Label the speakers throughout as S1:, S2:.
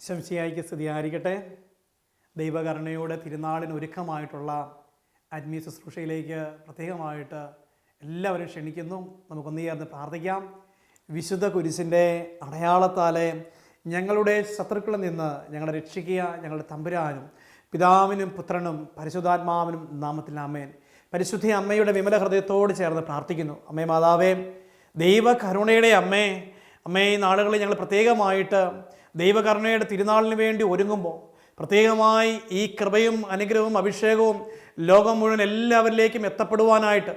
S1: ശംശിയായിക്ക് സ്തുതിയായിരിക്കട്ടെ. ദൈവകരുണയുടെ തിരുനാളിന് ഒരുക്കമായിട്ടുള്ള ആത്മീയ ശുശ്രൂഷയിലേക്ക് പ്രത്യേകമായിട്ട് എല്ലാവരും ക്ഷണിക്കുന്നു. നമുക്കൊന്നു ചേർന്ന് പ്രാർത്ഥിക്കാം. വിശുദ്ധ കുരിശിൻ്റെ അടയാളത്താലെ ഞങ്ങളുടെ ശത്രുക്കളിൽ നിന്ന് ഞങ്ങളെ രക്ഷിക്കുക. ഞങ്ങളുടെ തമ്പുരാനും പിതാവിനും പുത്രനും പരിശുദ്ധാത്മാവിനും നാമത്തിൽ ആമേൻ. പരിശുദ്ധ അമ്മയുടെ വിമല ഹൃദയത്തോട് ചേർന്ന് പ്രാർത്ഥിക്കുന്നു. അമ്മേ മാതാവേ, ദൈവകരുണയുടെ അമ്മേ, ഈ നാളുകളിൽ ഞങ്ങൾ പ്രത്യേകമായിട്ട് ദൈവകരുണയുടെ തിരുനാളിന് വേണ്ടി ഒരുങ്ങുമ്പോൾ പ്രത്യേകമായി ഈ കൃപയും അനുഗ്രഹവും അഭിഷേകവും ലോകം മുഴുവൻ എല്ലാവരിലേക്കും എത്തപ്പെടുവാനായിട്ട്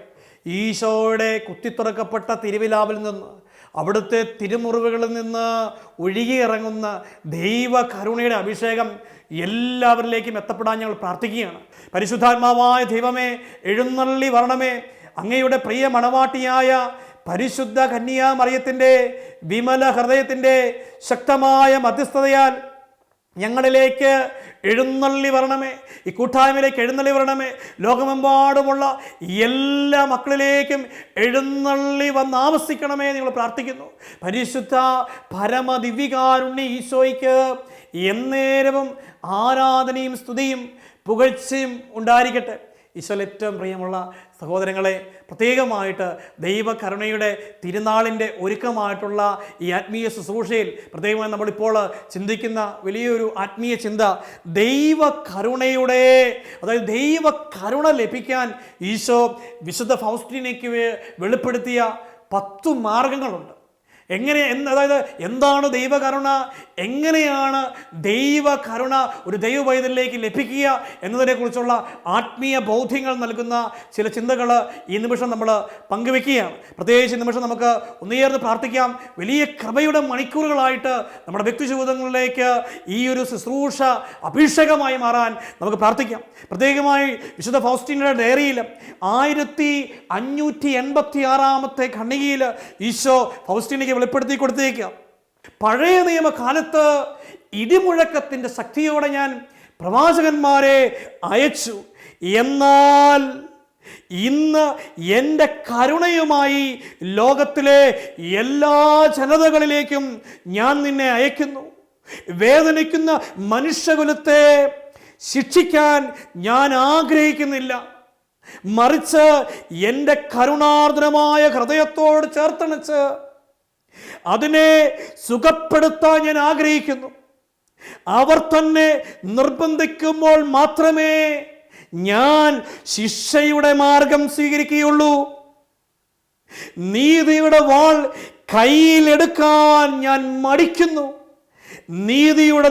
S1: ഈശോയുടെ കുത്തിത്തുറക്കപ്പെട്ട തിരുവിലാവിൽ നിന്ന്, അവിടുത്തെ തിരുമുറിവുകളിൽ നിന്ന് ഒഴുകിയിറങ്ങുന്ന ദൈവകരുണയുടെ അഭിഷേകം എല്ലാവരിലേക്കും എത്തപ്പെടാൻ ഞങ്ങൾ പ്രാർത്ഥിക്കുകയാണ്. പരിശുദ്ധാത്മാവായ ദൈവമേ, എഴുന്നള്ളി വരണമേ. അങ്ങയുടെ പ്രിയ മണവാട്ടിയായ പരിശുദ്ധ കന്യാമറിയത്തിൻ്റെ വിമല ഹൃദയത്തിൻ്റെ ശക്തമായ മധ്യസ്ഥതയാൽ ഞങ്ങളിലേക്ക് എഴുന്നള്ളി വരണമേ. ഈ കൂട്ടായ്മയിലേക്ക് എഴുന്നള്ളി വരണമേ. ലോകമെമ്പാടുമുള്ള എല്ലാ മക്കളിലേക്കും എഴുന്നള്ളി വന്ന് ആവസിക്കണമേ നിങ്ങൾ പ്രാർത്ഥിക്കുന്നു. പരിശുദ്ധ പരമദിവ്യകാരുണ്യ ഈശോയ്ക്ക് എന്നേരവും ആരാധനയും സ്തുതിയും പുകഴ്ചയും ഉണ്ടായിരിക്കട്ടെ. ഈശോയിൽ ഏറ്റവും പ്രിയമുള്ള സഹോദരങ്ങളെ, പ്രത്യേകമായിട്ട് ദൈവകരുണയുടെ തിരുനാളിൻ്റെ ഒരുക്കമായിട്ടുള്ള ഈ ആത്മീയ ശുശ്രൂഷയിൽ പ്രത്യേകമായി നമ്മളിപ്പോൾ ചിന്തിക്കുന്ന വലിയൊരു ആത്മീയ ചിന്ത, ദൈവകരുണയുടെ, അതായത് ദൈവകരുണ ലഭിക്കാൻ ഈശോ വിശുദ്ധ ഫൗസ്റ്റീനയ്ക്ക് വെളിപ്പെടുത്തിയ 10 മാർഗങ്ങളുണ്ട്. അതായത് എന്താണ് ദൈവകരുണ, എങ്ങനെയാണ് ദൈവകരുണ ഒരു ദൈവപൈതലിലേക്ക് ലഭിക്കുക എന്നതിനെക്കുറിച്ചുള്ള ആത്മീയ ബോധ്യങ്ങൾ നൽകുന്ന ചില ചിന്തകൾ ഈ നിമിഷം നമ്മൾ പങ്കുവെക്കുകയാണ്. പ്രത്യേകിച്ച് ഈ നിമിഷം നമുക്ക് ഒന്നുചേർന്ന് പ്രാർത്ഥിക്കാം. വലിയ കൃപയുടെ മണിക്കൂറുകളായിട്ട് നമ്മുടെ വ്യക്തി ജീവിതങ്ങളിലേക്ക് ഈ ഒരു ശുശ്രൂഷ അഭിഷേകമായി മാറാൻ നമുക്ക് പ്രാർത്ഥിക്കാം. പ്രത്യേകമായി വിശുദ്ധ ഫൗസ്റ്റീനയുടെ ഡയറിയിൽ 1586 ഖണ്ഡികയിൽ ഈശോ ഫൗസ്റ്റീനയ്ക്ക് വെളിപ്പെടുത്തി കൊടുത്തേക്കുക. പഴയ നിയമകാലത്ത് ഇടിമുഴക്കത്തിൻ്റെ ശക്തിയോടെ ഞാൻ പ്രവാചകന്മാരെ അയച്ചു, എന്നാൽ ഇന്ന് എൻ്റെ കരുണയുമായി ലോകത്തിലെ എല്ലാ ജനതകളിലേക്കും ഞാൻ നിന്നെ അയക്കുന്നു. വേദനിക്കുന്ന മനുഷ്യകുലത്തെ ശിക്ഷിക്കാൻ ഞാൻ ആഗ്രഹിക്കുന്നില്ല, മറിച്ച് എൻ്റെ കരുണാർദ്രമായ ഹൃദയത്തോട് ചേർത്തണച്ച് അതിനെ സുഖപ്പെടുത്താൻ ഞാൻ ആഗ്രഹിക്കുന്നു. അവർ തന്നെ നിർബന്ധിക്കുമ്പോൾ മാത്രമേ ഞാൻ ശിക്ഷയുടെ മാർഗം സ്വീകരിക്കുകയുള്ളൂ. നീതിയുടെ വാൾ കയ്യിലെടുക്കാൻ ഞാൻ മടിക്കുന്നു. നീതിയുടെ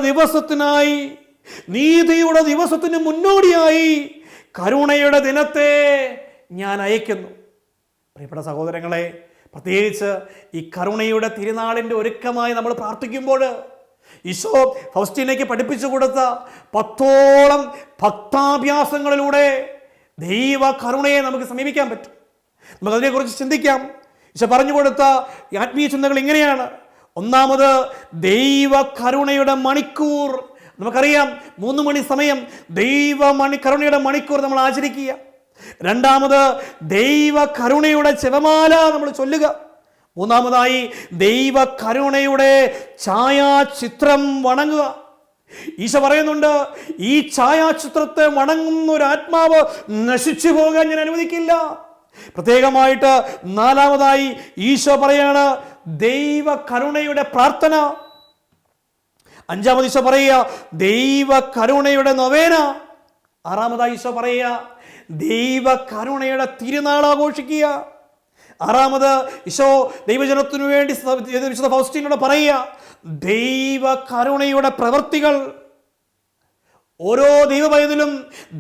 S1: ദിവസത്തിന് മുന്നോടിയായി കരുണയുടെ ദിനത്തെ ഞാൻ അയക്കുന്നു. പ്രിയപ്പെട്ട സഹോദരങ്ങളെ, പ്രത്യേകിച്ച് ഈ കരുണയുടെ തിരുനാളിൻ്റെ ഒരുക്കമായി നമ്മൾ പ്രാർത്ഥിക്കുമ്പോൾ ഈശോ ഫൗസ്റ്റീനയ്ക്ക് പഠിപ്പിച്ചു കൊടുത്ത 10ഓളം ഭക്താഭ്യാസങ്ങളിലൂടെ ദൈവ കരുണയെ നമുക്ക് സമീപിക്കാൻ പറ്റും. നമുക്കതിനെക്കുറിച്ച് ചിന്തിക്കാം. ഈശോ പറഞ്ഞു കൊടുത്ത ആത്മീയ ചിന്തകൾ ഇങ്ങനെയാണ്. ഒന്നാമത്, ദൈവ കരുണയുടെ മണിക്കൂർ. നമുക്കറിയാം, 3 മണി സമയം കരുണയുടെ മണിക്കൂർ നമ്മൾ ആചരിക്കുക. രണ്ടാമത്, ദൈവ കരുണയുടെ ജപമാല നമ്മൾ ചൊല്ലുക. മൂന്നാമതായി, ദൈവ കരുണയുടെ ഛായാചിത്രം വണങ്ങുക. ഈശോ പറയുന്നുണ്ട്, ഈ ഛായാചിത്രത്തെ വണങ്ങുന്ന ഒരു ആത്മാവ് നശിച്ചു പോകാൻ ഞാൻ അനുവദിക്കില്ല. പ്രത്യേകമായിട്ട് 4-മതായി ഈശോ പറയാണ് ദൈവ കരുണയുടെ പ്രാർത്ഥന. 5-മത് ഈശോ പറയുക ദൈവ കരുണയുടെ നൊവേന. 6-മതായി ഈശോ പറയുക ദൈവ കരുണയുടെ തിരുനാൾ ആഘോഷിക്കുക. 6-മത് ഈശോ ദൈവജനത്തിനു വേണ്ടി വിശുദ്ധ ഫൗസ്റ്റീനോട് പറയുക ദൈവ കരുണയുടെ പ്രവൃത്തികൾ. ഓരോ ദൈവപൈതലും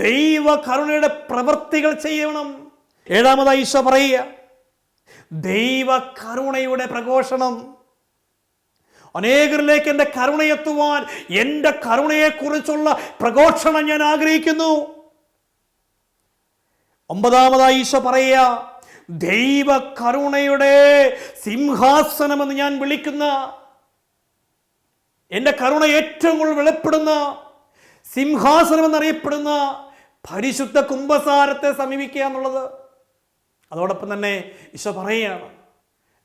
S1: ദൈവ കരുണയുടെ പ്രവൃത്തികൾ ചെയ്യണം. 7-മതായി ഈശോ പറയുക ദൈവ കരുണയുടെ പ്രഘോഷണം. അനേകരിലേക്ക് എൻ്റെ കരുണയെത്തുവാൻ, എൻ്റെ കരുണയെക്കുറിച്ചുള്ള പ്രഘോഷണം ഞാൻ ആഗ്രഹിക്കുന്നു. 9-മതായി ഈശോ പറയുക ദൈവ കരുണയുടെ സിംഹാസനമെന്ന് ഞാൻ വിളിക്കുന്ന, എൻ്റെ കരുണ ഏറ്റവും കൂടുതൽ വെളിപ്പെടുന്ന സിംഹാസനം എന്നറിയപ്പെടുന്ന പരിശുദ്ധ കുംഭസാരത്തെ സമീപിക്കുക എന്നുള്ളത്. അതോടൊപ്പം തന്നെ ഈശോ പറയുകയാണ്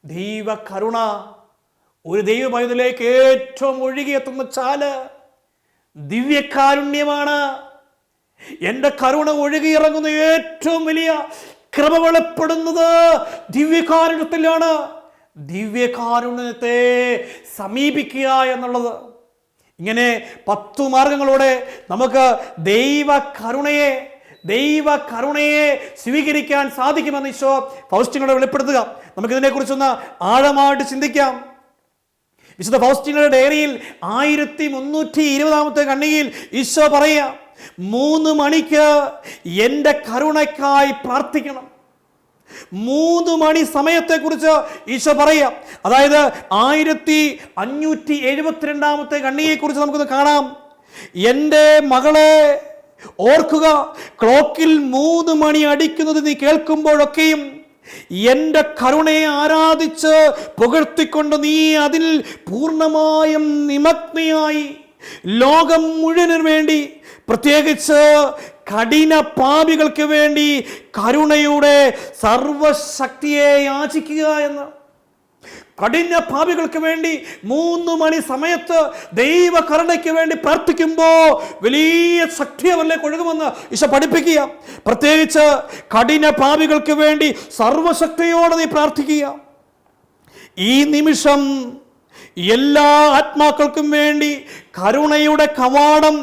S1: ദൈവ കരുണ ഒരു ദൈവപൈതലിലേക്ക് ഏറ്റവും ഒഴുകിയെത്തുന്ന ചാല് ദിവ്യകാരുണ്യമാണ്. എൻ്റെ കരുണ ഒഴുകിയിറങ്ങുന്ന ഏറ്റവും വലിയ കൃപ വെളിപ്പെടുന്നത് ദിവ്യകാരുണ്യത്തിലാണ്. ദിവ്യകാരുണ്യത്തെ സമീപിക്കുക എന്നുള്ളത്. ഇങ്ങനെ 10 മാർഗങ്ങളോടെ നമുക്ക് ദൈവ കരുണയെ സ്വീകരിക്കാൻ സാധിക്കുമെന്ന് ഈശോ ഫൗസ്റ്റീനയോട് വെളിപ്പെടുത്തുക. നമുക്കിതിനെക്കുറിച്ചൊന്ന് ആഴമായിട്ട് ചിന്തിക്കാം. വിശുദ്ധ ഫൗസ്റ്റീനയുടെ ഡയറിയിൽ 1320 ഖണ്ഡികയിൽ ഈശോ പറയുക, 3 മണിക്ക് എൻ്റെ കരുണയ്ക്കായി പ്രാർത്ഥിക്കണം. 3 മണി സമയത്തെക്കുറിച്ച് ഈശോ പറയുക. അതായത് 1572 ഖണ്ഡികയെക്കുറിച്ച് നമുക്കൊന്ന് കാണാം. എൻ്റെ മകളെ ഓർക്കുക, ക്ലോക്കിൽ 3 മണി അടിക്കുന്നത് നീ കേൾക്കുമ്പോഴൊക്കെയും എൻ്റെ കരുണയെ ആരാധിച്ച് പുകഴ്ത്തിക്കൊണ്ട് നീ അതിൽ പൂർണ്ണമായും നിമഗ്നയായി ലോകം മുഴുവനും വേണ്ടി, പ്രത്യേകിച്ച് കഠിന പാപികൾക്ക് വേണ്ടി കരുണയുടെ സർവശക്തിയെ യാചിക്കുക എന്ന്. കഠിന പാപികൾക്ക് വേണ്ടി 3 മണി സമയത്ത് ദൈവ കരുണയ്ക്ക് വേണ്ടി പ്രാർത്ഥിക്കുമ്പോൾ വലിയ ശക്തി അവരിലേക്ക് ഒഴുകുമെന്ന് ഈശോ പഠിപ്പിക്കുക. പ്രത്യേകിച്ച് കഠിന പാപികൾക്ക് വേണ്ടി സർവശക്തിയോടെ നീ പ്രാർത്ഥിക്കുക. ഈ നിമിഷം എല്ലാ ആത്മാക്കൾക്കും വേണ്ടി കരുണയുടെ കവാടം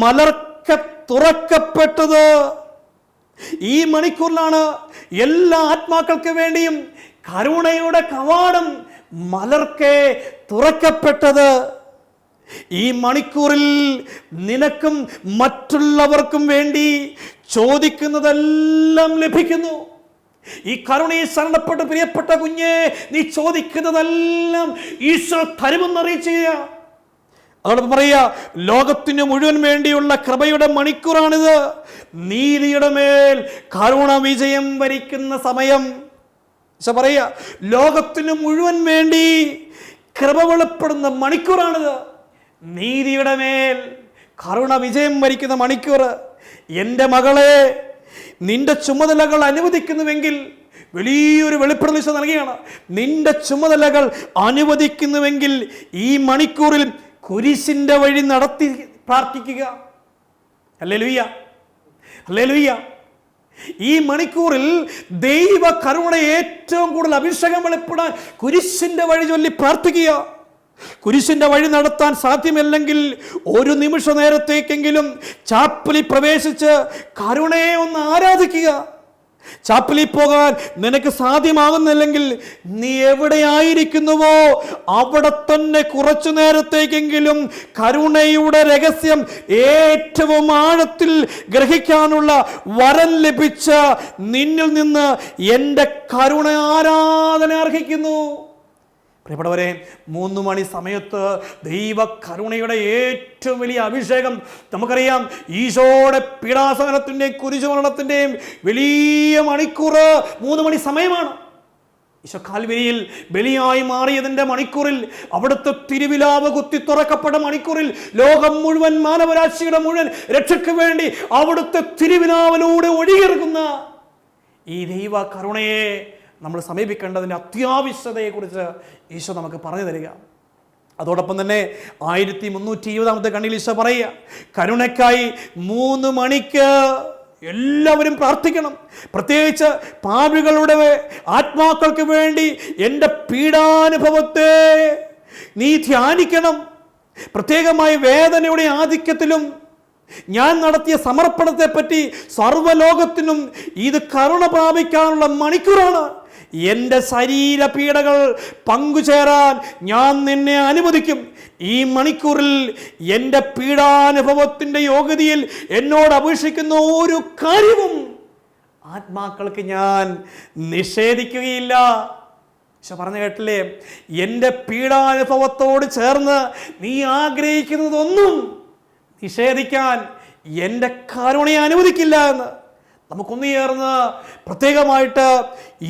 S1: മലർക്കെ തുറക്കപ്പെട്ടത്. ഈ മണിക്കൂറിലാണ് എല്ലാ ആത്മാക്കൾക്ക് വേണ്ടിയും കരുണയുടെ കവാടം മലർക്കെ തുറക്കപ്പെട്ടത്. ഈ മണിക്കൂറിൽ നിനക്കും മറ്റുള്ളവർക്കും വേണ്ടി ചോദിക്കുന്നതെല്ലാം ലഭിക്കുന്നു. ഈ കരുണയെ ശരണപ്പെട്ട് പ്രിയപ്പെട്ട കുഞ്ഞെ, നീ ചോദിക്കുന്നതെല്ലാം ഈശോ തരുമെന്ന് അറിയിക്കുക. അതോടൊപ്പം പറയുക, ലോകത്തിന് മുഴുവൻ വേണ്ടിയുള്ള കൃപയുടെ മണിക്കൂറാണിത്. നീതിയുടെ മേൽ കരുണ വിജയം വരിക്കുന്ന സമയം. ഈശോ പറയുക, ലോകത്തിന് മുഴുവൻ വേണ്ടി കൃപ വെളിപ്പെടുന്ന മണിക്കൂറാണിത്. നീതിയുടെ മേൽ കരുണ വിജയം വരിക്കുന്ന മണിക്കൂർ. എൻ്റെ മകളെ, നിന്റെ ചുമതലകൾ അനുവദിക്കുന്നുവെങ്കിൽ, വലിയൊരു വെളിപ്പെടുത്തൽ ഈശോ നൽകുകയാണ്. നിന്റെ ചുമതലകൾ അനുവദിക്കുന്നുവെങ്കിൽ ഈ മണിക്കൂറിൽ കുരിശിൻ്റെ വഴി നടത്തി പ്രാർത്ഥിക്കുക. Hallelujah, hallelujah. ഈ മണിക്കൂറിൽ ദൈവ കരുണ ഏറ്റവും കൂടുതൽ അഭിഷേകം വെളിപ്പെടാൻ കുരിശിൻ്റെ വഴി ചൊല്ലി പ്രാർത്ഥിക്കുക. കുരിശിൻ്റെ വഴി നടത്താൻ സാധ്യമല്ലെങ്കിൽ ഒരു നിമിഷ നേരത്തേക്കെങ്കിലും ചാപ്പലിൽ പ്രവേശിച്ച് കരുണയെ ഒന്ന് ആരാധിക്കുക. ചാപ്പലിൽ പോകാൻ നിനക്ക് സാധ്യമാകുന്നില്ലെങ്കിൽ നീ എവിടെയായിരിക്കുന്നുവോ അവിടെ തന്നെ കുറച്ചു നേരത്തേക്കെങ്കിലും കരുണയുടെ രഹസ്യം ഏറ്റവും ആഴത്തിൽ ഗ്രഹിക്കാനുള്ള വരം ലഭിച്ച നിന്നിൽ നിന്ന് എൻ്റെ കരുണ ആരാധന അർഹിക്കുന്നു. പ്രിയപ്പെട്ടവരെ, 3 മണി സമയത്ത് ദൈവ കരുണയുടെ ഏറ്റവും വലിയ അഭിഷേകം നമുക്കറിയാം. ഈശോയുടെ പീഡാസഹനത്തിൻ്റെയും കുരിശുമരണത്തിൻ്റെയും വലിയ മണിക്കൂർ 3 മണി സമയമാണ്. ഈശോ കാൽവരിയിൽ ബലിയായി മാറിയതിൻ്റെ മണിക്കൂറിൽ, അവിടുത്തെ തിരുവിലാവ് കുത്തി തുറക്കപ്പെട്ട മണിക്കൂറിൽ, ലോകം മുഴുവൻ, മാനവരാശിയുടെ മുഴുവൻ രക്ഷയ്ക്ക് വേണ്ടി അവിടുത്തെ തിരുവിലാവിലൂടെ ഒഴുകിയിറങ്ങുന്ന ഈ ദൈവ കരുണയെ നമ്മൾ സമീപിക്കേണ്ടതിൻ്റെ അത്യാവശ്യതയെക്കുറിച്ച് ഈശോ നമുക്ക് പറഞ്ഞു തരിക. അതോടൊപ്പം തന്നെ 1320 ഖണ്ഡികയിൽ ഈശോ പറയുക, കരുണയ്ക്കായി 3 മണിക്ക് എല്ലാവരും പ്രാർത്ഥിക്കണം. പ്രത്യേകിച്ച് പാപികളുടെ ആത്മാക്കൾക്ക് വേണ്ടി എൻ്റെ പീഡാനുഭവത്തെ നീ ധ്യാനിക്കണം. പ്രത്യേകമായി വേദനയുടെ ആധിക്യത്തിലും ഞാൻ നടത്തിയ സമർപ്പണത്തെ പറ്റി സർവ്വലോകത്തിനും ഇത് കരുണ പ്രാപിക്കാനുള്ള മണിക്കൂറാണ്. എൻ്റെ ശരീരപീഡകൾ പങ്കുചേരാൻ ഞാൻ നിന്നെ അനുവദിക്കും. ഈ മണിക്കൂറിൽ എൻ്റെ പീഡാനുഭവത്തിൻ്റെ യോഗ്യതയിൽ എന്നോട് അപേക്ഷിക്കുന്ന ഒരു കാര്യവും ആത്മാക്കൾക്ക് ഞാൻ നിഷേധിക്കുകയില്ല. പക്ഷെ പറഞ്ഞു കേട്ടില്ലേ, എൻ്റെ പീഡാനുഭവത്തോട് ചേർന്ന് നീ ആഗ്രഹിക്കുന്നതൊന്നും നിഷേധിക്കാൻ എൻ്റെ കരുണയെ അനുവദിക്കില്ല എന്ന് നമുക്കൊന്നു ചേർന്ന് പ്രത്യേകമായിട്ട്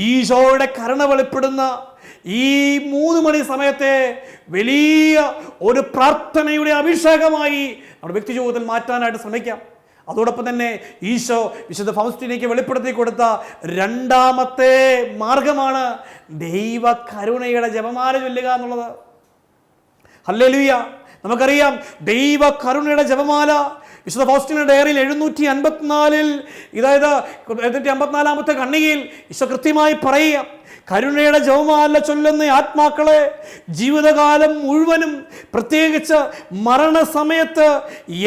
S1: ഈശോയുടെ കരുണ വെളിപ്പെടുന്ന ഈ 3 മണി സമയത്തെ വലിയ ഒരു പ്രാർത്ഥനയുടെ അഭിഷേകമായി നമ്മുടെ വ്യക്തി ജീവിതത്തിൽ മാറ്റാനായിട്ട് ശ്രമിക്കാം. അതോടൊപ്പം തന്നെ ഈശോ വിശുദ്ധ ഫൗസ്റ്റീനയ്ക്ക് വെളിപ്പെടുത്തി കൊടുത്ത 2ാമത്തെ മാർഗമാണ് ദൈവ കരുണയുടെ ജപമാല ചൊല്ലുക എന്നുള്ളത്. ഹല്ലേലൂയ. നമുക്കറിയാം ദൈവ കരുണയുടെ ജപമാല വിശുദ്ധ ഫൗസ്റ്റീനയുടെ ഡയറിയിൽ 754 ഇതായത് 754 ഖണ്ഡികയിൽ ഈശോ കൃത്യമായി പറയുക, കരുണയുടെ ജപമാല ചൊല്ലുന്ന ആത്മാക്കളെ ജീവിതകാലം മുഴുവനും പ്രത്യേകിച്ച് മരണസമയത്ത്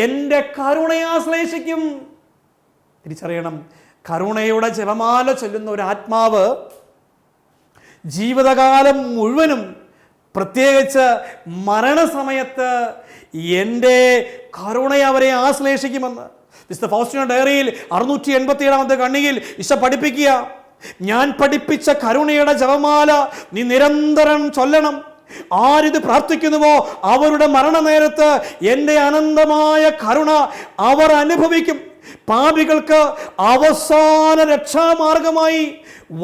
S1: എൻ്റെ കരുണയെ ആശ്ലേഷിക്കും. തിരിച്ചറിയണം, കരുണയുടെ ജപമാല ചൊല്ലുന്ന ഒരു ആത്മാവ് ജീവിതകാലം മുഴുവനും പ്രത്യേകിച്ച് മരണസമയത്ത് എൻ്റെ കരുണയെ അവരെ ആശ്ലേഷിക്കുമെന്ന് വിശുദ്ധ ഫൗസ്റ്റീനയുടെ ഡയറിയിൽ 687 ഖണ്ഡികയിൽ ഈശോ പഠിപ്പിക്കുക, ഞാൻ പഠിപ്പിച്ച കരുണയുടെ ജപമാല നീ നിരന്തരം ചൊല്ലണം. ആരിത് പ്രാർത്ഥിക്കുന്നുവോ അവരുടെ മരണനേരത്ത് എൻ്റെ അനന്തമായ കരുണ അവർ അനുഭവിക്കും. പാപികൾക്ക് അവസാന രക്ഷാമാർഗമായി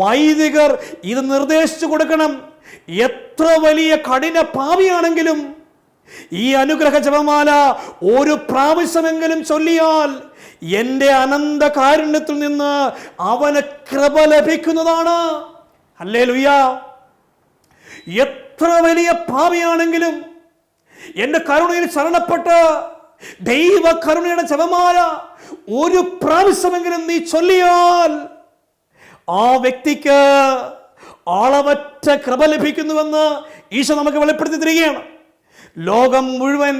S1: വൈദികർ ഇത് നിർദ്ദേശിച്ചു കൊടുക്കണം. എത്ര വലിയ കഠിന പാപിയാണെങ്കിലും ഈ അനുഗ്രഹ ജപമാല ഒരു പ്രാവശ്യമെങ്കിലും ചൊല്ലിയാൽ എൻ്റെ അനന്ത കാരുണ്യത്തിൽ നിന്ന് അവന് കൃപ ലഭിക്കുന്നതാണ്. ഹല്ലേലൂയ. എത്ര വലിയ പാപിയാണെങ്കിലും എൻ്റെ കരുണയിൽ ശരണപ്പെട്ട് ദൈവ കരുണയുടെ ജപമാല ഒരു പ്രാവശ്യമെങ്കിലും നീ ചൊല്ലിയാൽ ആ വ്യക്തിക്ക് അളവറ്റ കൃപ ലഭിക്കുന്നുവെന്ന് ഈശോ നമുക്ക് വെളിപ്പെടുത്തി തരികയാണ്. ലോകം മുഴുവൻ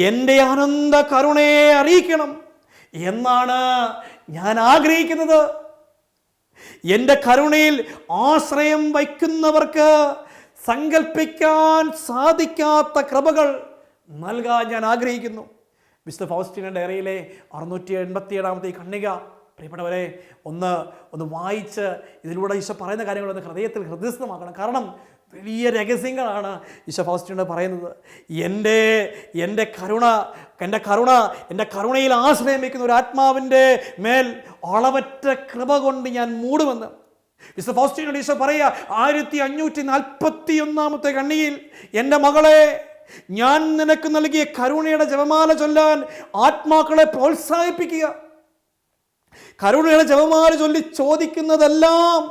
S1: എൻ്റെ അനന്ത കരുണയെ അറിയിക്കണം എന്നാണ് ഞാൻ ആഗ്രഹിക്കുന്നത്. എൻ്റെ കരുണയിൽ ആശ്രയം വയ്ക്കുന്നവർക്ക് സങ്കല്പിക്കാൻ സാധിക്കാത്ത കൃപകൾ നൽകാൻ ഞാൻ ആഗ്രഹിക്കുന്നു. വിശുദ്ധ ഫൗസ്റ്റീനയുടെ ഡയറിയിലെ 687 ഖണ്ഡിക പ്രിയപ്പെട്ടവരെ ഒന്ന് വായിച്ച് ഇതിലൂടെ ഈശോ പറയുന്ന കാര്യങ്ങളൊന്ന് ഹൃദയത്തിൽ ഹൃദയസ്ഥമാക്കണം. കാരണം വലിയ രഹസ്യങ്ങളാണ് ഈശോ ഫൗസ്റ്റീനോട് പറയുന്നത്. എൻ്റെ കരുണയിൽ ആശ്രയം വയ്ക്കുന്ന ഒരു ആത്മാവിൻ്റെ മേൽ അളവറ്റ കൃപ കൊണ്ട് ഞാൻ മൂടുമെന്ന് വിശുദ്ധ ഫൗസ്റ്റീനോട് ഈശോ പറയുക. 1541 ഖണ്ഡികയിൽ, എൻ്റെ മകളെ, ഞാൻ നിനക്ക് നൽകിയ കരുണയുടെ ജപമാല ചൊല്ലാൻ ആത്മാക്കളെ പ്രോത്സാഹിപ്പിക്കുക. കരുണയുടെ ജപമാല ചൊല്ലി ചോദിക്കുന്നതെല്ലാം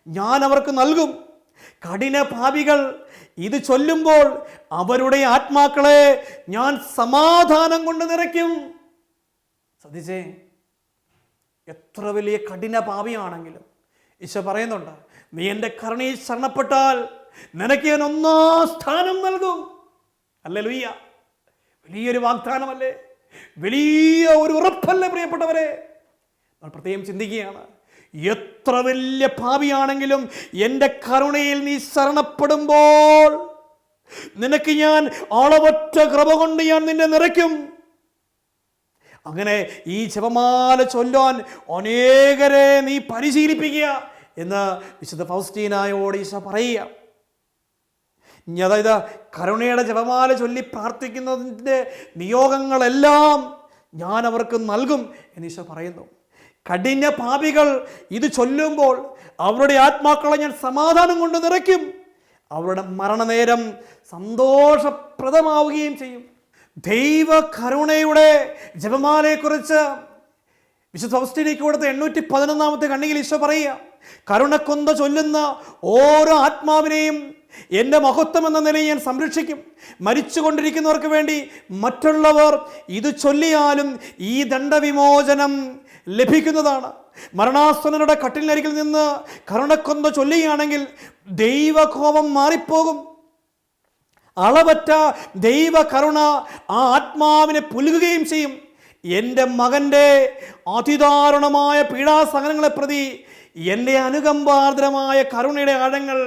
S1: ഞാൻ അവർക്ക് നൽകും. കഠിന പാപികൾ ഇത് ചൊല്ലുമ്പോൾ അവരുടെ ആത്മാക്കളെ ഞാൻ സമാധാനം കൊണ്ട് നിറയ്ക്കും. ശ്രദ്ധിച്ചേ, എത്ര വലിയ കഠിന പാപിയാണെങ്കിലും ഈശോ പറയുന്നുണ്ട്, നീ എൻ്റെ കരുണയിൽ ശരണപ്പെട്ടാൽ നിനക്ക് ഞാൻ 1-ാം സ്ഥാനം നൽകും. ഹല്ലേലൂയ. വലിയൊരു വാഗ്ദാനമല്ലേ, വലിയ ഒരു ഉറപ്പല്ലേ പ്രിയപ്പെട്ടവരെ. നമ്മൾ പ്രത്യേകം ചിന്തിക്കുകയാണ്, എത്ര വലിയ പാപിയാണെങ്കിലും എൻ്റെ കരുണയിൽ നീ ശരണപ്പെടുമ്പോൾ നിനക്ക് ഞാൻ അളവറ്റ കൃപ കൊണ്ട് ഞാൻ നിന്നെ നിറയ്ക്കും. അങ്ങനെ ഈ ജപമാല ചൊല്ലാൻ അനേകരെ നീ പരിശീലിപ്പിക്കുക എന്ന് വിശുദ്ധ ഫൗസ്റ്റീനായോട് ഈശോ പറയുക. അതായത് കരുണയുടെ ജപമാല ചൊല്ലി പ്രാർത്ഥിക്കുന്നതിൻ്റെ നിയോഗങ്ങളെല്ലാം ഞാൻ അവർക്ക് നൽകും എന്ന് ഈശോ പറയുന്നു. കഠിന പാപികൾ ഇത് ചൊല്ലുമ്പോൾ അവരുടെ ആത്മാക്കളെ ഞാൻ സമാധാനം കൊണ്ട് നിറയ്ക്കും. അവരുടെ മരണനേരം സന്തോഷപ്രദമാവുകയും ചെയ്യും. ദൈവ കരുണയുടെ ജപമാലയെക്കുറിച്ച് വിശുദ്ധ ഫൗസ്റ്റീനയ്ക്ക് കൊടുത്ത 811 ഖണ്ഡികയിൽ ഈശോ പറയുക, കരുണക്കൊന്ത ചൊല്ലുന്ന ഓരോ ആത്മാവിനെയും എൻ്റെ മഹത്വം എന്ന നിലയിൽ ഞാൻ സംരക്ഷിക്കും. മരിച്ചുകൊണ്ടിരിക്കുന്നവർക്ക് വേണ്ടി മറ്റുള്ളവർ ഇത് ചൊല്ലിയാലും ഈ ദണ്ഡവിമോചനം ലഭിക്കുന്നതാണ്. മരണാസന്നരുടെ കട്ടിലിനരികിൽ നിന്ന് കരുണക്കൊന്ത ചൊല്ലുകയാണെങ്കിൽ ദൈവകോപം മാറിപ്പോകും. അളവറ്റ ദൈവ കരുണ ആ ആത്മാവിനെ പുലുകുകയും ചെയ്യും. എൻ്റെ മകൻ്റെ അതിദാരുണമായ പീഡാസഹനങ്ങളെ പ്രതി എൻ്റെ അനുകമ്പാർദ്രമായ കരുണയുടെ ആഴങ്ങൾ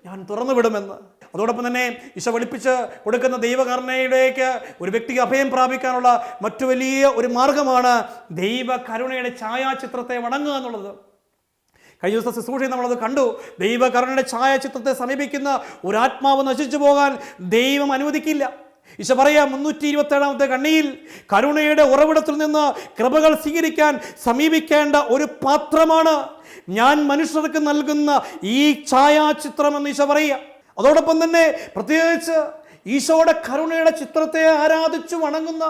S1: ഞാൻ തുറന്നു വിടുമെന്ന്. അതോടൊപ്പം തന്നെ ഈശോ വെളിപ്പിച്ച് കൊടുക്കുന്ന ദൈവകരുണയിലേക്ക് ഒരു വ്യക്തിക്ക് അഭയം പ്രാപിക്കാനുള്ള മറ്റു വലിയ ഒരു മാർഗമാണ് ദൈവ കരുണയുടെ ഛായാചിത്രത്തെ വണങ്ങുക എന്നുള്ളത്. കഴിഞ്ഞ ദിവസം ശുശ്രൂഷയിൽ നമ്മളത് കണ്ടു. ദൈവകരുണയുടെ ഛായാചിത്രത്തെ സമീപിക്കുന്ന ഒരാത്മാവ് നശിച്ചു പോകാൻ ദൈവം അനുവദിക്കില്ല. ഈശോ പറയാ 327 ഖണ്ഡികയിൽ, കരുണയുടെ ഉറവിടത്തിൽ നിന്ന് കൃപകൾ സ്വീകരിക്കാൻ സമീപിക്കേണ്ട ഒരു പാത്രമാണ് ഞാൻ മനുഷ്യർക്ക് നൽകുന്ന ഈ ഛായാചിത്രം എന്ന് ഈശോ പറയുക. അതോടൊപ്പം തന്നെ പ്രത്യേകിച്ച് ഈശോയുടെ കരുണയുടെ ചിത്രത്തെ ആരാധിച്ചു വണങ്ങുന്ന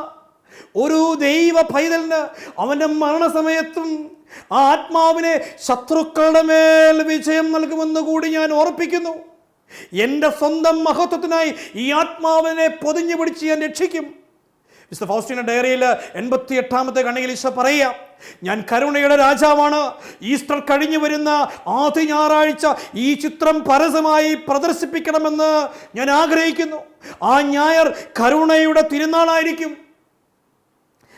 S1: ഒരു ദൈവ പൈതലിന് അവൻ്റെ മരണസമയത്തും ആ ആത്മാവിനെ ശത്രുക്കളുടെ മേൽ വിജയം നൽകുമെന്ന് കൂടി ഞാൻ ഓർപ്പിക്കുന്നു. എൻ്റെ സ്വന്തം മഹത്വത്തിനായി ഈ ആത്മാവിനെ പൊതിഞ്ഞു പിടിച്ച് ഞാൻ രക്ഷിക്കും. വിശുദ്ധ ഫൗസ്റ്റീന ഡയറിയിൽ 88-ാമത്തെ കണ്ണിയിൽ ഈശോ പറയുക, ഞാൻ കരുണയുടെ രാജാവാണ്. ഈസ്റ്റർ കഴിഞ്ഞു വരുന്ന ആദ്യ ഞായറാഴ്ച ഈ ചിത്രം പരസ്യമായി പ്രദർശിപ്പിക്കണമെന്ന് ഞാൻ ആഗ്രഹിക്കുന്നു. ആ ഞായർ കരുണയുടെ തിരുനാളായിരിക്കും.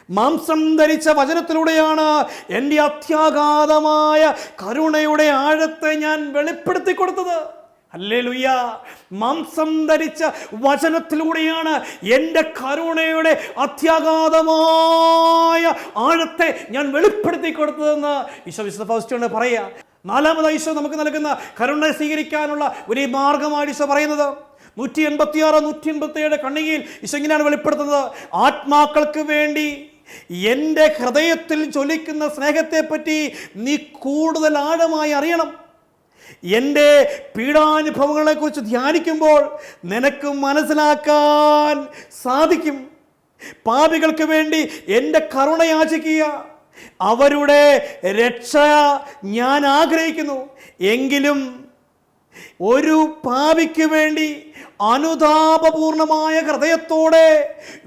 S1: മാംസം ധരിച്ച വചനത്തിലൂടെയാണ് എൻ്റെ അത്യാഘാതമായ കരുണയുടെ ആഴത്തെ ഞാൻ വെളിപ്പെടുത്തി കൊടുത്തത്. ഹല്ലേലൂയ. മാംസം ധരിച്ച വചനത്തിലൂടെയാണ് എൻ്റെ കരുണയുടെ അത്യാഘാതമായ ആഴത്തെ ഞാൻ വെളിപ്പെടുത്തി കൊടുത്തതെന്ന് ഈശോ വിശുദ്ധ ഫൗസ്റ്റീന പറയുക. നാലാമത് ഈശോ നമുക്ക് നൽകുന്ന കരുണ സ്വീകരിക്കാനുള്ള ഒരു മാർഗമാണ് ഈശോ പറയുന്നത്. 186, 187 കണ്ണികയിൽ ഈശോ ഇങ്ങനെയാണ് വെളിപ്പെടുത്തുന്നത്, ആത്മാക്കൾക്ക് വേണ്ടി എൻ്റെ ഹൃദയത്തിൽ ജ്വലിക്കുന്ന സ്നേഹത്തെപ്പറ്റി നീ കൂടുതൽ ആഴമായി അറിയണം. എൻ്റെ പീഡാനുഭവങ്ങളെക്കുറിച്ച് ധ്യാനിക്കുമ്പോൾ നിനക്ക് മനസ്സിലാക്കാൻ സാധിക്കും. പാപികൾക്ക് വേണ്ടി എൻ്റെ കരുണ യാചിക്കുക. അവരുടെ രക്ഷ ഞാൻ ആഗ്രഹിക്കുന്നു. എങ്കിലും ഒരു പാപിക്ക് വേണ്ടി അനുതാപപൂർണമായ ഹൃദയത്തോടെ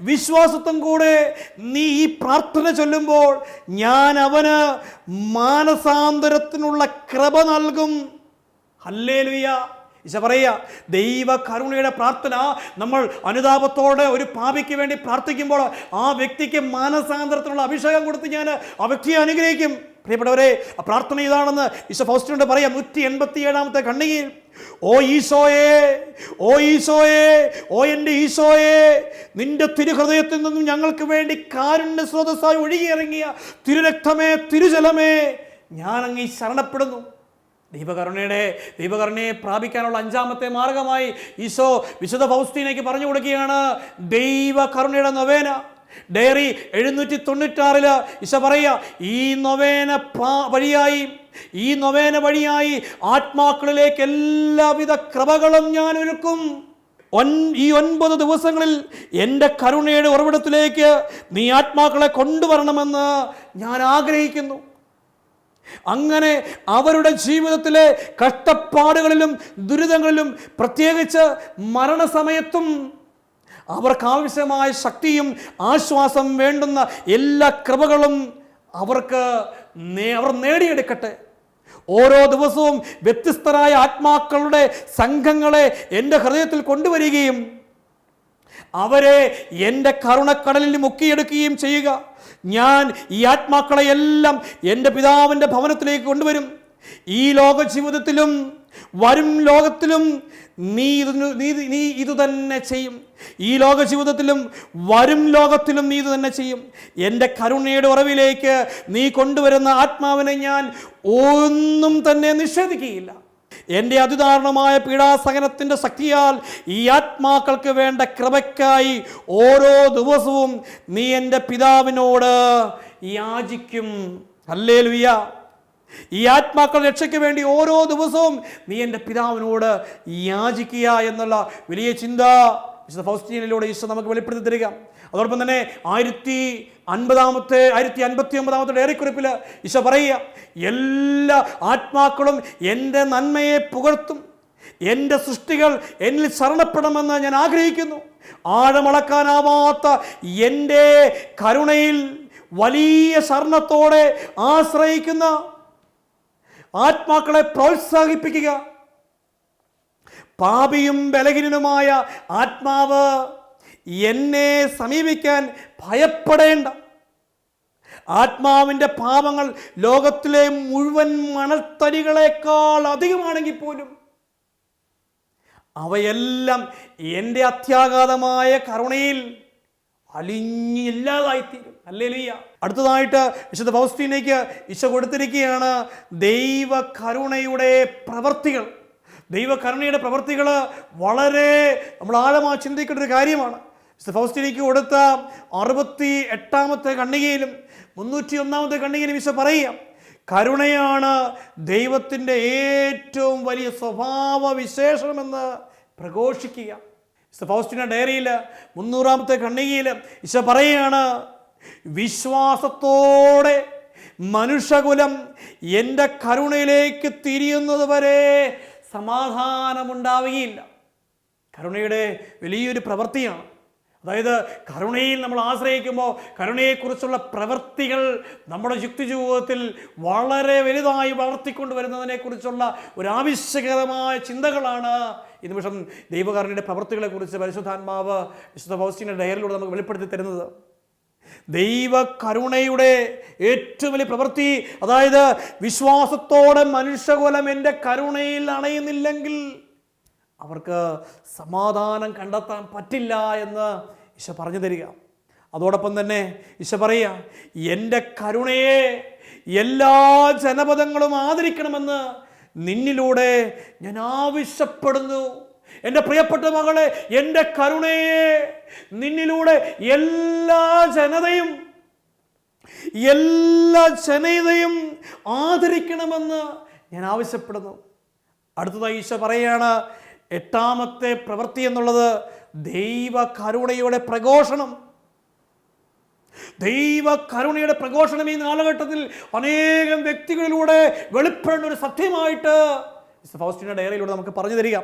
S1: വിശ്വാസത്തും കൂടെ നീ ഈ പ്രാർത്ഥന ചൊല്ലുമ്പോൾ ഞാൻ അവന് മാനസാന്തരത്തിനുള്ള കൃപ നൽകും. ഹല്ലേലൂയ. ഈശോ പറയുക, ദൈവ കരുണയുടെ പ്രാർത്ഥന നമ്മൾ അനുതാപത്തോടെ ഒരു പാപിക്ക് വേണ്ടി പ്രാർത്ഥിക്കുമ്പോൾ ആ വ്യക്തിക്ക് മാനസാന്തരത്തിനുള്ള അഭിഷേകം കൊടുത്ത് ഞാൻ ആ വ്യക്തിയെ അനുഗ്രഹിക്കും. പ്രിയപ്പെട്ടവരെ, ആ പ്രാർത്ഥന ഇതാണെന്ന് ഈശോ ഫൗസ്റ്റീനോട് പറയാം. 187-ാമത്തെ കണ്ണികയിൽ, ഓ ഈശോയേ, ഓ ഈശോയേ, ഓ എൻ്റെ ഈശോയേ, നിന്റെ തിരുഹൃദയത്തിൽ നിന്നും ഞങ്ങൾക്ക് വേണ്ടി കാരുണ്യ സ്രോതസ്സായി ഒഴുകിയിറങ്ങിയ തിരുരക്തമേ, തിരുജലമേ, ഞാൻ അങ്ങ് ശരണപ്പെടുന്നു. ദൈവകരുണയെ പ്രാപിക്കാനുള്ള 5-ാമത്തെ മാർഗമായി ഈശോ വിശുദ്ധ ഫൗസ്റ്റീനയ്ക്ക് പറഞ്ഞു കൊടുക്കുകയാണ് ദൈവകരുണയുടെ നൊവേന. ഡയറി 796 ഈശോ പറയുക, ഈ നൊവേന വഴിയായി ആത്മാക്കളിലേക്ക് എല്ലാവിധ കൃപകളും ഞാൻ ഒരുക്കും. ഈ 9 ദിവസങ്ങളിൽ എൻ്റെ കരുണയുടെ ഉറവിടത്തിലേക്ക് നീ ആത്മാക്കളെ കൊണ്ടുവരണമെന്ന് ഞാൻ ആഗ്രഹിക്കുന്നു. അങ്ങനെ അവരുടെ ജീവിതത്തിലെ കഷ്ടപ്പാടുകളിലും ദുരിതങ്ങളിലും പ്രത്യേകിച്ച് മരണസമയത്തും അവർക്കാവശ്യമായ ശക്തിയും ആശ്വാസം വേണ്ടുന്ന എല്ലാ കൃപകളും അവർ നേടിയെടുക്കട്ടെ. ഓരോ ദിവസവും വ്യത്യസ്തരായ ആത്മാക്കളുടെ സംഘങ്ങളെ എൻ്റെ ഹൃദയത്തിൽ കൊണ്ടുവരികയും അവരെ എൻ്റെ കരുണക്കടലിൽ മുക്കിയെടുക്കുകയും ചെയ്യുക. ഞാൻ ഈ ആത്മാക്കളെയെല്ലാം എൻ്റെ പിതാവിൻ്റെ ഭവനത്തിലേക്ക് കൊണ്ടുവരും. ഈ ലോക ജീവിതത്തിലും വരും ലോകത്തിലും നീ ഇത് തന്നെ ചെയ്യും. ഈ ലോക ജീവിതത്തിലും വരും ലോകത്തിലും നീ ഇത് തന്നെ ചെയ്യും. എൻ്റെ കരുണയുടെ ഉറവിലേക്ക് നീ കൊണ്ടുവരുന്ന ആത്മാവിനെ ഞാൻ ഒന്നും തന്നെ നിഷേധിക്കുകയില്ല. എൻ്റെ അതിദാരുണമായ പീഡാസഹനത്തിൻ്റെ ശക്തിയാൽ ഈ ആത്മാക്കൾക്ക് വേണ്ട കൃപയ്ക്കായി ഓരോ ദിവസവും നീ എൻ്റെ പിതാവിനോട് യാചിക്കും. ഹല്ലേലൂയ. ഈ ആത്മാക്കൾ രക്ഷയ്ക്ക് വേണ്ടി ഓരോ ദിവസവും നീ എൻ്റെ പിതാവിനോട് യാചിക്കുക എന്നുള്ള വലിയ ചിന്ത വിശുദ്ധ ഫൗസ്റ്റീനയിലൂടെ ഈശോ നമുക്ക് വെളിപ്പെടുത്തി തരിക. അതോടൊപ്പം തന്നെ 1059-ാമത്തെ ഡയറിക്കുറിപ്പിൽ ഈശോ പറയുക, എല്ലാ ആത്മാക്കളും എൻ്റെ നന്മയെ പുകഴ്ത്തും. എൻ്റെ സൃഷ്ടികൾ എന്നിൽ ശരണപ്പെടണമെന്ന് ഞാൻ ആഗ്രഹിക്കുന്നു. ആഴമളക്കാനാവാത്ത എൻ്റെ കരുണയിൽ വലിയ ശരണത്തോടെ ആശ്രയിക്കുന്ന ആത്മാക്കളെ പ്രോത്സാഹിപ്പിക്കുക. പാപിയും ബലഹീനനുമായ ആത്മാവ് എന്നെ സമീപിക്കാൻ ഭയപ്പെടേണ്ട. ആത്മാവിൻ്റെ പാപങ്ങൾ ലോകത്തിലെ മുഴുവൻ മണൽത്തരികളെക്കാൾ അധികമാണെങ്കിൽ പോലും അവയെല്ലാം എൻ്റെ അത്യാഘാതമായ കരുണയിൽ അലിഞ്ഞില്ലാതായിത്തീരും. ഹല്ലേലൂയ. അടുത്തതായിട്ട് വിശുദ്ധ ഫൗസ്റ്റീനയ്ക്ക് ഈശോ കൊടുത്തിരിക്കുകയാണ് ദൈവ കരുണയുടെ പ്രവൃത്തികൾ. ദൈവകരുണയുടെ പ്രവൃത്തികൾ വളരെ നമ്മൾ ആഴമായി ചിന്തിക്കേണ്ട ഒരു കാര്യമാണ്. വിശുദ്ധ ഫൗസ്റ്റീനയ്ക്ക് കൊടുത്ത 68-ാമത്തെ കണ്ണികയിലും 301-ാമത്തെ കണ്ണികയിലും ഈശോ പറയുക, കരുണയാണ് ദൈവത്തിൻ്റെ ഏറ്റവും വലിയ സ്വഭാവ വിശേഷണമെന്ന് പ്രഘോഷിക്കുക. വിശുദ്ധ ഫൗസ്റ്റീന ഡയറിയിൽ 300-ാമത്തെ കണ്ണികയിൽ ഈശോ പറയുകയാണ്, വിശ്വാസത്തോടെ മനുഷ്യകുലം എൻ്റെ കരുണയിലേക്ക് തിരിയുന്നത് വരെ സമാധാനമുണ്ടാവുകയില്ല. കരുണയുടെ വലിയൊരു പ്രവൃത്തിയാണ്. അതായത് കരുണയിൽ നമ്മൾ ആശ്രയിക്കുമ്പോൾ കരുണയെക്കുറിച്ചുള്ള പ്രവൃത്തികൾ നമ്മുടെ യുക്തിജീവിതത്തിൽ വളരെ വലുതായി വളർത്തിക്കൊണ്ട് വരുന്നതിനെക്കുറിച്ചുള്ള ഒരു ആവശ്യകരമായ ചിന്തകളാണ് ഈ നിമിഷം ദൈവകരുണയുടെ പ്രവൃത്തികളെക്കുറിച്ച് പരിശുദ്ധാത്മാവ് വിശുദ്ധ ഫൗസ്റ്റീനയുടെ ഡയറിയിലൂടെ നമുക്ക് വെളിപ്പെടുത്തി തരുന്നത്. ദൈവകരുണയുടെ ഏറ്റവും വലിയ പ്രവൃത്തി, അതായത് വിശ്വാസത്തോടെ മനുഷ്യകുലം എൻ്റെ കരുണയിൽ അണയുന്നില്ലെങ്കിൽ അവർക്ക് സമാധാനം കണ്ടെത്താൻ പറ്റില്ല എന്ന് ഈശോ പറഞ്ഞു തരിക. അതോടൊപ്പം തന്നെ ഈശോ പറയുക, എൻ്റെ കരുണയെ എല്ലാ ജനപദങ്ങളും ആദരിക്കണമെന്ന് നിന്നിലൂടെ ഞാൻ ആവശ്യപ്പെടുന്നു. എൻ്റെ പ്രിയപ്പെട്ട മകളെ, എൻ്റെ കരുണയെ നിന്നിലൂടെ എല്ലാ ജനതയും ആദരിക്കണമെന്ന് ഞാൻ ആവശ്യപ്പെടുന്നു. അടുത്തതായി ഈശോ പറയുകയാണ്, എട്ടാമത്തെ പ്രവൃത്തി എന്നുള്ളത് ദൈവ കരുണയുടെ പ്രഘോഷണം. ദൈവ കരുണയുടെ പ്രഘോഷണം ഈ കാലഘട്ടത്തിൽ അനേകം വ്യക്തികളിലൂടെ വെളിപ്പെടുന്ന ഒരു സത്യമായിട്ട് ഫൗസ്റ്റീന ഡയറിയിലൂടെ നമുക്ക് പറഞ്ഞു തരിക.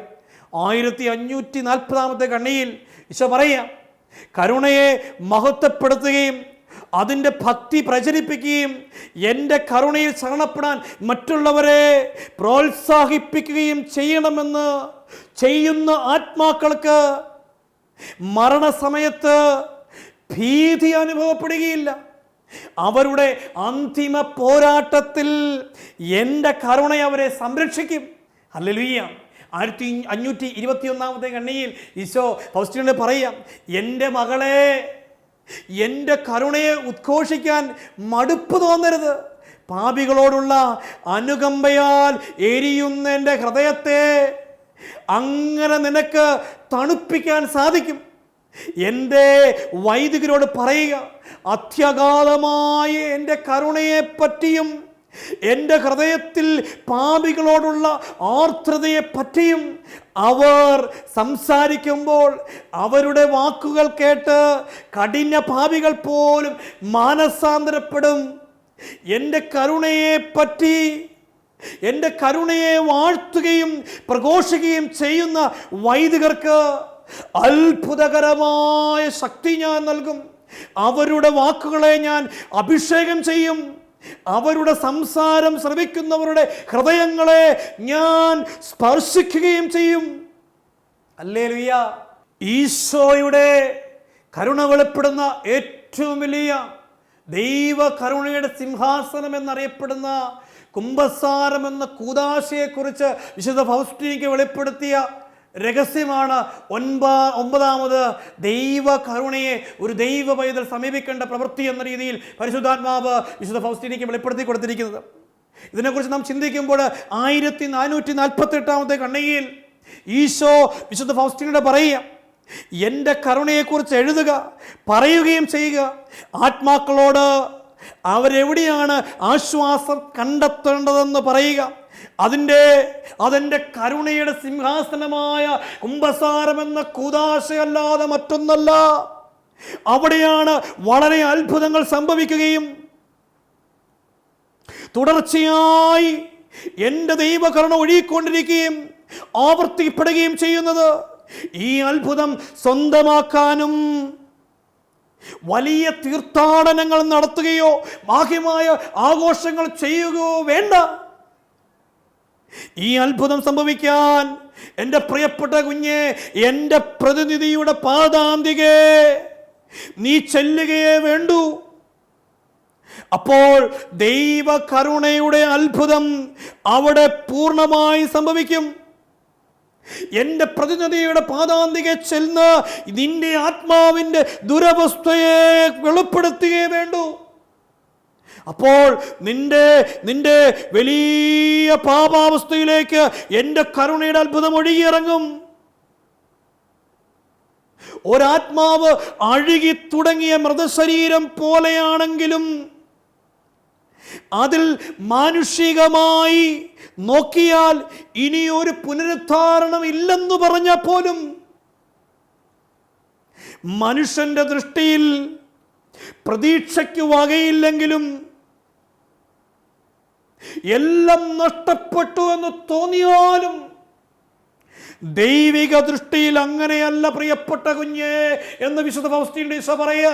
S1: 1540 കണ്ണിയിൽ ഈശോ പറയുക, കരുണയെ മഹത്വപ്പെടുത്തുകയും അതിൻ്റെ ഭക്തി പ്രചരിപ്പിക്കുകയും എൻ്റെ കരുണയിൽ ശരണപ്പെടാൻ മറ്റുള്ളവരെ പ്രോത്സാഹിപ്പിക്കുകയും ചെയ്യണമെന്ന് ചെയ്യുന്ന ആത്മാക്കൾക്ക് മരണസമയത്ത് ഭീതി അനുഭവപ്പെടുകയില്ല. അവരുടെ അന്തിമ പോരാട്ടത്തിൽ എൻ്റെ കരുണ അവരെ സംരക്ഷിക്കും. ഹല്ലേലൂയ. 1521 കണ്ണിയിൽ ഈശോ ഫൗസ്റ്റീനയോട് പറയാം, എൻ്റെ മകളെ, എൻ്റെ കരുണയെ ഉദ്ഘോഷിക്കാൻ മടുപ്പ് തോന്നരുത്. പാപികളോടുള്ള അനുകമ്പയാൽ എരിയുന്ന എൻ്റെ ഹൃദയത്തെ അങ്ങനെ നിനക്ക് തണുപ്പിക്കാൻ സാധിക്കും. എൻ്റെ വൈദികരോട് പറയുക, അത്യഗാധമായ എൻ്റെ കരുണയെ പറ്റിയും എൻ്റെ ഹൃദയത്തിൽ പാപികളോടുള്ള ആർദ്രതയെ പറ്റിയും അവർ സംസാരിക്കുമ്പോൾ അവരുടെ വാക്കുകൾ കേട്ട് കഠിന പാപികൾ പോലും മാനസാന്തരപ്പെടും. എൻ്റെ കരുണയെ പറ്റി, എൻ്റെ കരുണയെ വാഴ്ത്തുകയും പ്രഘോഷിക്കുകയും ചെയ്യുന്ന വൈദികർക്ക് അത്ഭുതകരമായ ശക്തി ഞാൻ നൽകും. അവരുടെ വാക്കുകളെ ഞാൻ അഭിഷേകം ചെയ്യും. അവരുടെ സംസാരം ശ്രവിക്കുന്നവരുടെ ഹൃദയങ്ങളെ ഞാൻ സ്പർശിക്കുകയും ചെയ്യും. ഹല്ലേലൂയ. ഈശോയുടെ കരുണ വെളിപ്പെടുന്ന ഏറ്റവും വലിയ ദൈവ കരുണയുടെ സിംഹാസനം എന്നറിയപ്പെടുന്ന കുംഭസാരം എന്ന കൂദാശയെക്കുറിച്ച് വിശുദ്ധ ഫൗസ്റ്റീനയ്ക്ക് വെളിപ്പെടുത്തിയ രഹസ്യമാണ് ഒമ്പതാമത് ദൈവ കരുണയെ ഒരു ദൈവ പൈതൽ സമീപിക്കേണ്ട പ്രവൃത്തി എന്ന രീതിയിൽ പരിശുദ്ധാത്മാവ് വിശുദ്ധ ഫൗസ്റ്റീനയ്ക്ക് വെളിപ്പെടുത്തി കൊടുത്തിരിക്കുന്നത്. ഇതിനെക്കുറിച്ച് നാം ചിന്തിക്കുമ്പോൾ 1448 കണ്ണികയിൽ ഈശോ വിശുദ്ധ ഫൗസ്റ്റീനയോട് പറയുക, എൻ്റെ കരുണയെക്കുറിച്ച് എഴുതുക, പറയുകയും ചെയ്യുക. ആത്മാക്കളോട് അവരെവിടെയാണ് ആശ്വാസം കണ്ടെത്തേണ്ടതെന്ന് പറയുക. അതെൻ്റെ കരുണയുടെ സിംഹാസനമായ കുംഭസാരം എന്ന കൂദാശയല്ലാതെ മറ്റൊന്നല്ല. അവിടെയാണ് വളരെ അത്ഭുതങ്ങൾ സംഭവിക്കുകയും തുടർച്ചയായി എൻ്റെ ദൈവകരുണ ഒഴുകിക്കൊണ്ടിരിക്കുകയും ആവർത്തിക്കപ്പെടുകയും ചെയ്യുന്നത്. ഈ അത്ഭുതം സ്വന്തമാക്കാനും വലിയ തീർത്ഥാടനങ്ങൾ നടത്തുകയോ ബാഹ്യമായ ആഘോഷങ്ങൾ ചെയ്യുകയോ വേണ്ട. ഈ അത്ഭുതം സംഭവിക്കാൻ എൻ്റെ പ്രിയപ്പെട്ട കുഞ്ഞെ, എൻ്റെ പ്രതിനിധിയുടെ പാദാന്തികെ നീ ചെല്ലുകയേ വേണ്ടൂ. അപ്പോൾ ദൈവ കരുണയുടെ അത്ഭുതം അവിടെ പൂർണ്ണമായി സംഭവിക്കും. എൻ്റെ പ്രതിനിധിയുടെ പാദാന്തികെ ചെന്ന് നിന്റെ ആത്മാവിൻ്റെ ദുരവസ്ഥയെ വെളിപ്പെടുത്തുകയേ വേണ്ടൂ. അപ്പോൾ നിന്റെ വലിയ പാപാവസ്ഥയിലേക്ക് എൻ്റെ കരുണയുടെ അത്ഭുതം ഒഴുകിയിറങ്ങും. ഒരാത്മാവ് അഴുകി തുടങ്ങിയ മൃതശരീരം പോലെയാണെങ്കിലും അതിൽ മാനുഷികമായി നോക്കിയാൽ ഇനിയൊരു പുനരുദ്ധാരണം ഇല്ലെന്ന് പറഞ്ഞാൽ പോലും മനുഷ്യന്റെ ദൃഷ്ടിയിൽ പ്രതീക്ഷയ്ക്ക് വകയില്ലെങ്കിലും എല്ലാം നഷ്ടപ്പെട്ടു എന്ന് തോന്നിയാലും ദൈവിക ദൃഷ്ടിയിൽ അങ്ങനെയല്ല പ്രിയപ്പെട്ട കുഞ്ഞേ എന്ന് വിശുദ്ധ ഫൗസ്റ്റീൻ ഈശോ പറയുക.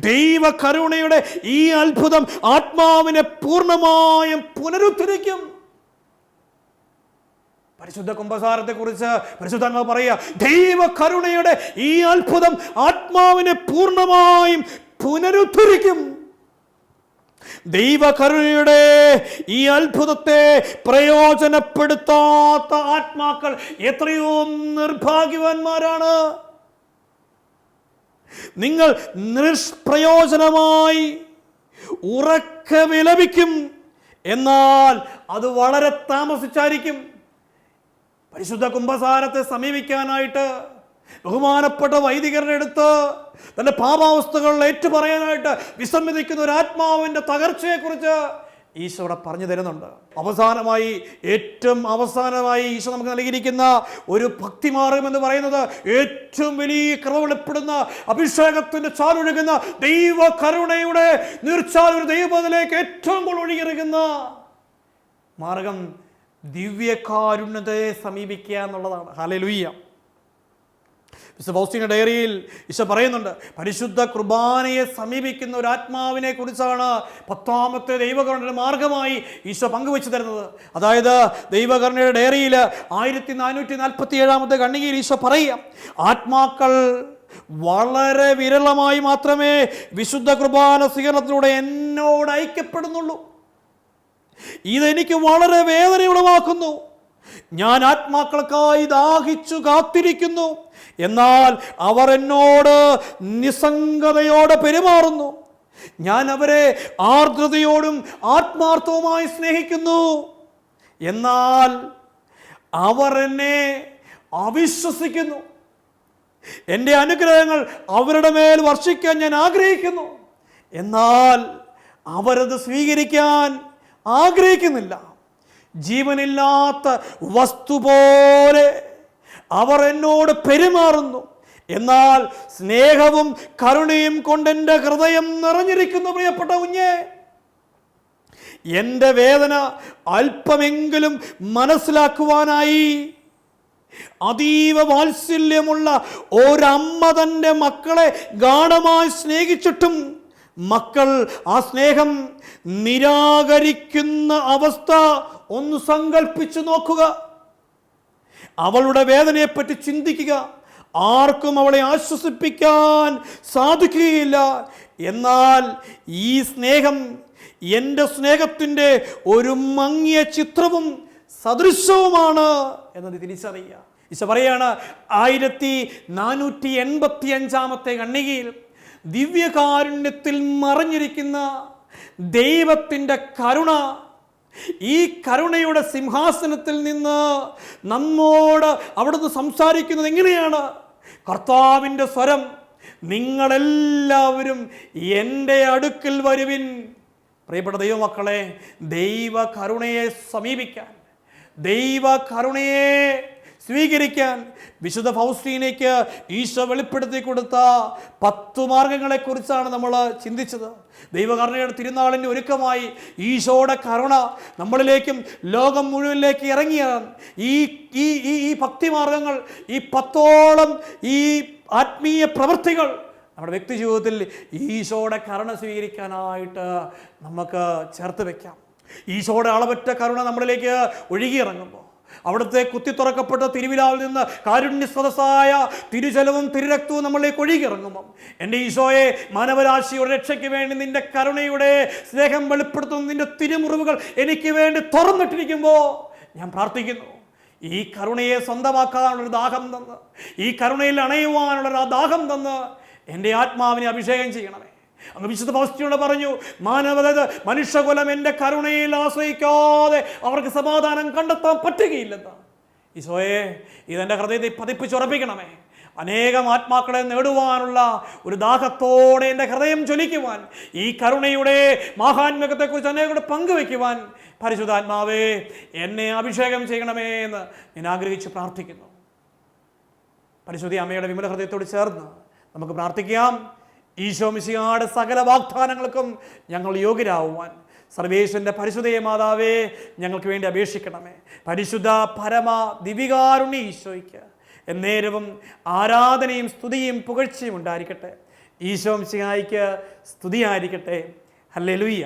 S1: ദൈവ കരുണയുടെ ഈ അത്ഭുതം ആത്മാവിനെ പൂർണ്ണമായും പുനരുദ്ധരിക്കും. പരിശുദ്ധ കുമ്പസാരത്തെ കുറിച്ച് പരിശുദ്ധാത്മാവ് പറയുക, ദൈവ കരുണയുടെ ഈ അത്ഭുതം ആത്മാവിനെ പൂർണ്ണമായും പുനരുദ്ധരിക്കും. ദൈവകരുണയുടെ ഈ അത്ഭുതത്തെ പ്രയോജനപ്പെടുത്താത്ത ആത്മാക്കൾ എത്രയോ നിർഭാഗ്യവാന്മാരാണ്. നിങ്ങൾ നിഷ്പ്രയോജനമായി ഉറക്കെ വിലപിക്കും, എന്നാൽ അത് വളരെ താമസിച്ചായിരിക്കും. പരിശുദ്ധ കുമ്പസാരത്തെ സമീപിക്കാനായിട്ട് ബഹുമാനപ്പെട്ട വൈദികരുടെ അടുത്ത് തൻ്റെ പാപാവസ്ഥകൾ ഏറ്റുപറയാനായിട്ട് വിസമ്മതിക്കുന്ന ഒരു ആത്മാവിൻ്റെ തകർച്ചയെക്കുറിച്ച് ഈശോ ഇവിടെ പറഞ്ഞു തരുന്നുണ്ട്. ഏറ്റവും അവസാനമായി ഈശോ നമുക്ക് നൽകിയിരിക്കുന്ന ഒരു ഭക്തിമാർഗം എന്ന് പറയുന്നത് ഏറ്റവും വലിയ കൃപ വെളിപ്പെടുന്ന അഭിഷേകത്തിൻ്റെ ചാലൊഴുകുന്ന ദൈവ കരുണയുടെ നീർച്ചാൽ ഒരു ദൈവത്തിലേക്ക് ഏറ്റവും കൂടുതൽ ഒഴുകിയിറങ്ങുന്ന മാർഗം ദിവ്യകാരുണ്യത്തെ സമീപിക്കുക എന്നുള്ളതാണ്. ഹല്ലേലൂയ. വിശുദ്ധ ഫൗസ്റ്റീന ഡയറിയിൽ ഈശോ പറയുന്നുണ്ട്, പരിശുദ്ധ കുർബാനയെ സമീപിക്കുന്ന ഒരു ആത്മാവിനെ കുറിച്ചാണ് 10ാമത്തെ ദൈവകരുണയുടെ മാർഗമായി ഈശോ പങ്കുവെച്ചു തരുന്നത്. അതായത് ദൈവകരുണയുടെ ഡയറിയിൽ 1447 ഖണ്ഡികയിൽ ഈശോ പറയുക, ആത്മാക്കൾ വളരെ വിരളമായി മാത്രമേ വിശുദ്ധ കുർബാന സ്വീകരണത്തിലൂടെ എന്നോട് ഐക്യപ്പെടുന്നുള്ളൂ. ഇതെനിക്ക് വളരെ വേദന ഉളവാക്കുന്നു. ഞാൻ ആത്മാക്കൾക്കായി ദാഹിച്ചു കാത്തിരിക്കുന്നു, എന്നാൽ അവർ എന്നോട് നിസ്സംഗതയോടെ പെരുമാറുന്നു. ഞാൻ അവരെ ആർദ്രതയോടും ആത്മാർത്ഥവുമായി സ്നേഹിക്കുന്നു, എന്നാൽ അവർ എന്നെ അവിശ്വസിക്കുന്നു. എൻ്റെ അനുഗ്രഹങ്ങൾ അവരുടെ മേൽ വർഷിക്കാൻ ഞാൻ ആഗ്രഹിക്കുന്നു, എന്നാൽ അവരത് സ്വീകരിക്കാൻ ആഗ്രഹിക്കുന്നില്ല. ജീവനില്ലാത്ത വസ്തു പോലെ അവർ എന്നോട് പെരുമാറുന്നു, എന്നാൽ സ്നേഹവും കരുണയും കൊണ്ട് എൻ്റെ ഹൃദയം നിറഞ്ഞിരിക്കുന്നു. പ്രിയപ്പെട്ട കുഞ്ഞേ, എൻ്റെ വേദന അല്പമെങ്കിലും മനസ്സിലാക്കുവാനായി അതീവ വാത്സല്യമുള്ള ഒരമ്മ തൻ്റെ മക്കളെ ഗാഢമായി സ്നേഹിച്ചിട്ടും മക്കൾ ആ സ്നേഹം നിരാകരിക്കുന്ന അവസ്ഥ ഒന്ന് സങ്കല്പിച്ചു നോക്കുക. അവളുടെ വേദനയെപ്പറ്റി ചിന്തിക്കുക. ആർക്കും അവളെ ആശ്വസിപ്പിക്കാൻ സാധിക്കുകയില്ല. എന്നാൽ ഈ സ്നേഹം എൻ്റെ സ്നേഹത്തിൻ്റെ ഒരു മങ്ങിയ ചിത്രവും സദൃശവുമാണ് എന്നത് തിരിച്ചറിയുക. ഈശോ പറയാണ്, 1485 ഖണ്ഡികയിൽ ദിവ്യകാരുണ്യത്തിൽ മറഞ്ഞിരിക്കുന്ന ദൈവത്തിൻ്റെ കരുണ, ഈ കരുണയുടെ സിംഹാസനത്തിൽ നിന്ന് നമ്മോട് അവിടുന്ന് സംസാരിക്കുന്നത് എങ്ങനെയാണ്? കർത്താവിൻ്റെ സ്വരം, നിങ്ങളെല്ലാവരും എൻ്റെ അടുക്കൽ വരുവിൻ. പ്രിയപ്പെട്ട ദൈവമക്കളെ, ദൈവ കരുണയെ സമീപിക്കാൻ, ദൈവ കരുണയെ സ്വീകരിക്കാൻ വിശുദ്ധ ഫൗസ്റ്റീനയ്ക്ക് ഈശോ വെളിപ്പെടുത്തി കൊടുത്ത 10 മാർഗങ്ങളെക്കുറിച്ചാണ് നമ്മൾ ചിന്തിച്ചത്. ദൈവകരുണയുടെ തിരുനാളിൻ്റെ ഒരുക്കമായി ഈശോയുടെ കരുണ നമ്മളിലേക്കും ലോകം മുഴുവനിലേക്ക് ഇറങ്ങിയാണ്. ഈ ഭക്തിമാർഗങ്ങൾ, ഈ 10ഓളം ഈ ആത്മീയ പ്രവൃത്തികൾ നമ്മുടെ വ്യക്തി ജീവിതത്തിൽ ഈശോയുടെ കരുണ സ്വീകരിക്കാനായിട്ട് നമുക്ക് ചേർത്ത് വയ്ക്കാം. ഈശോയുടെ അളവറ്റ കരുണ നമ്മളിലേക്ക് ഒഴുകിയിറങ്ങുമ്പോൾ, അവിടുത്തെ കുത്തിത്തുറക്കപ്പെട്ട തിരുവിലാവിൽ നിന്ന് കാരുണ്യ സ്രോതസ്സായ തിരുജലവും തിരുരക്തവും നമ്മളിലേക്ക് ഒഴുകിയിറങ്ങുമ്പം, എൻ്റെ ഈശോയെ, മാനവരാശിയുടെ രക്ഷയ്ക്ക് വേണ്ടി നിന്റെ കരുണയുടെ സ്നേഹം വെളിപ്പെടുത്തുന്ന നിന്റെ തിരുമുറിവുകൾ എനിക്ക് വേണ്ടി തുറന്നിട്ടിരിക്കുമ്പോൾ ഞാൻ പ്രാർത്ഥിക്കുന്നു, ഈ കരുണയെ സ്വന്തമാക്കാനുള്ളൊരു ദാഹം തന്ന്, ഈ കരുണയിൽ അണയുവാനുള്ളൊരു ആ ദാഹം തന്ന് എൻ്റെ ആത്മാവിനെ അഭിഷേകം ചെയ്യണമേ. അങ്ങ് വിശുദ്ധ ഫൗസ്റ്റീന പറഞ്ഞു, മനുഷ്യകുലം എൻ്റെ കരുണയിൽ ആശ്രയിക്കാതെ അവർക്ക് സമാധാനം കണ്ടെത്താൻ പറ്റുകയില്ലെന്ന്. ഈശോയെ, ഇതെൻ്റെ ഹൃദയത്തെ പതിപ്പിച്ചുറപ്പിക്കണമേ. അനേകം ആത്മാക്കളെ നേടുവാനുള്ള ഒരു ദാഹത്തോടെ എൻ്റെ ഹൃദയം ജ്വലിക്കുവാൻ, ഈ കരുണയുടെ മഹാത്മ്യത്തെക്കുറിച്ച് അനേകരുടെ പങ്കുവയ്ക്കുവാൻ പരിശുദ്ധാത്മാവേ എന്നെ അഭിഷേകം ചെയ്യണമേ എന്ന് ഞാൻ ആഗ്രഹിച്ച് പ്രാർത്ഥിക്കുന്നു. പരിശുദ്ധ അമ്മയുടെ വിമല ഹൃദയത്തോട് ചേർന്ന് നമുക്ക് പ്രാർത്ഥിക്കാം. ഈശോ മിശിഹായുടെ സകല വാഗ്ദാനങ്ങൾക്കും ഞങ്ങൾ യോഗ്യരാകുവാൻ, സർവേശ്വരൻ്റെ പരിശുദ്ധ മാതാവേ, ഞങ്ങൾക്ക് വേണ്ടി അപേക്ഷിക്കണമേ. പരിശുദ്ധ പരമ ദിവികാരുണ്യ ഈശോയ്ക്ക് എന്നേരവും ആരാധനയും സ്തുതിയും പുകഴ്ചയും ഉണ്ടായിരിക്കട്ടെ. ഈശോ മിശിഹായ്ക്ക് സ്തുതിയായിരിക്കട്ടെ. ഹല്ലേലൂയ.